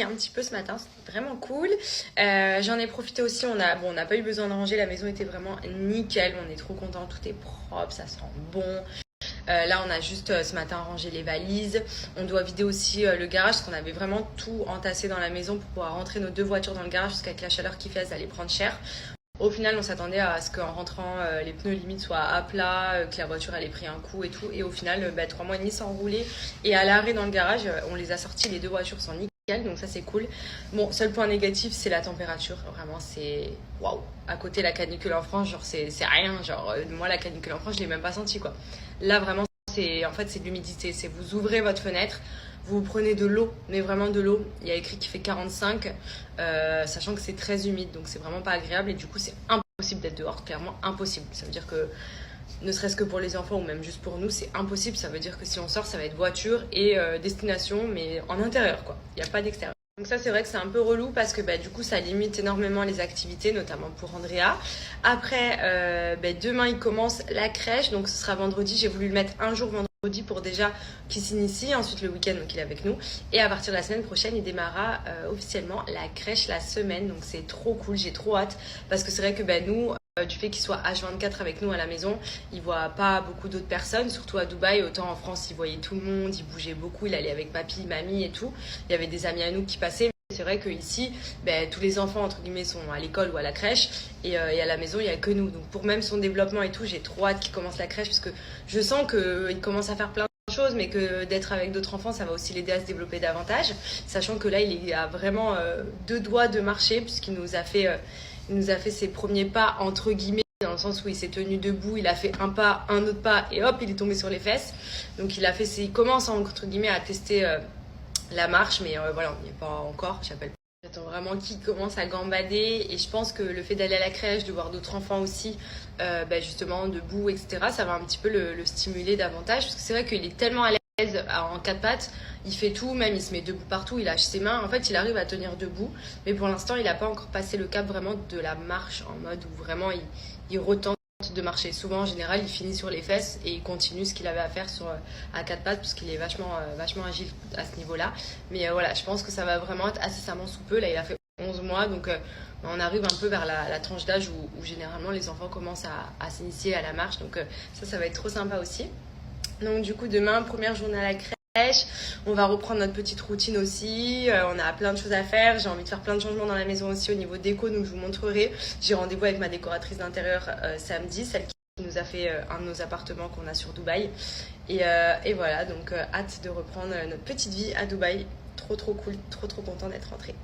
un petit peu ce matin, c'était vraiment cool. J'en ai profité aussi, on n'a pas eu besoin de ranger, la maison était vraiment nickel, on est trop contents, tout est propre, ça sent bon. Là, on a juste ce matin rangé les valises. On doit vider aussi le garage parce qu'on avait vraiment tout entassé dans la maison pour pouvoir rentrer nos 2 voitures dans le garage parce qu'avec la chaleur qu'il fait, ça allait prendre cher. Au final, on s'attendait à ce qu'en rentrant, les pneus limite soient à plat, que la voiture elle ait pris un coup et tout. Et au final, 3 mois et demi sans rouler. Et à l'arrêt dans le garage, on les a sortis, les 2 voitures sont nickel, donc ça c'est cool. Bon, seul point négatif, c'est la température. Vraiment, c'est waouh. À côté, la canicule en France, genre c'est rien. Genre moi, la canicule en France, je l'ai même pas senti quoi. Là, vraiment, c'est de l'humidité. C'est vous ouvrez votre fenêtre, vous prenez de l'eau, mais vraiment de l'eau. Il y a écrit qu'il fait 45, sachant que c'est très humide, donc c'est vraiment pas agréable. Et du coup, c'est impossible d'être dehors, clairement impossible. Ça veut dire que, ne serait-ce que pour les enfants ou même juste pour nous, c'est impossible. Ça veut dire que si on sort, ça va être voiture et destination, mais en intérieur, quoi. Il n'y a pas d'extérieur. Donc ça, c'est vrai que c'est un peu relou parce que du coup, ça limite énormément les activités, notamment pour Andrea. Après, demain, il commence la crèche, donc ce sera vendredi. J'ai voulu le mettre un jour vendredi pour déjà qu'il s'initie, ensuite le week-end, donc il est avec nous. Et à partir de la semaine prochaine, il démarrera officiellement la crèche la semaine. Donc c'est trop cool, j'ai trop hâte parce que c'est vrai que nous, du fait qu'il soit H24 avec nous à la maison, il voit pas beaucoup d'autres personnes, surtout à Dubaï. Autant en France, il voyait tout le monde, il bougeait beaucoup, il allait avec papy, mamie et tout. Il y avait des amis à nous qui passaient. C'est vrai qu'ici, tous les enfants, entre guillemets, sont à l'école ou à la crèche. Et à la maison, il n'y a que nous. Donc pour même son développement et tout, j'ai trop hâte qu'il commence la crèche parce que je sens qu'il commence à faire plein de choses, mais que d'être avec d'autres enfants, ça va aussi l'aider à se développer davantage. Sachant que là, il a vraiment 2 doigts de marcher puisqu'il nous a fait ses premiers pas, entre guillemets, dans le sens où il s'est tenu debout, il a fait un pas, un autre pas, et hop, il est tombé sur les fesses. Donc il commence, entre guillemets, à tester la marche, mais voilà, on n'y est pas encore, J'attends vraiment qu'il commence à gambader, et je pense que le fait d'aller à la crèche, de voir d'autres enfants aussi, justement, debout, etc., ça va un petit peu le stimuler davantage, parce que c'est vrai qu'il est tellement à l'aise en 4 pattes, il fait tout, même il se met debout partout, il lâche ses mains, en fait il arrive à tenir debout, mais pour l'instant il n'a pas encore passé le cap vraiment de la marche, en mode où vraiment il retente de marcher. Souvent en général il finit sur les fesses et il continue ce qu'il avait à faire à 4 pattes parce qu'il est vachement agile à ce niveau là, mais voilà, je pense que ça va vraiment être incessamment sous peu. Là il a fait 11 mois, donc on arrive un peu vers la tranche d'âge où généralement les enfants commencent à s'initier à la marche, donc ça va être trop sympa aussi. Donc du coup demain, première journée à la crèche, on va reprendre notre petite routine aussi, on a plein de choses à faire, j'ai envie de faire plein de changements dans la maison aussi au niveau déco, donc je vous montrerai. J'ai rendez-vous avec ma décoratrice d'intérieur samedi, celle qui nous a fait un de nos appartements qu'on a sur Dubaï. Et voilà, donc hâte de reprendre notre petite vie à Dubaï, trop cool, trop content d'être rentrée.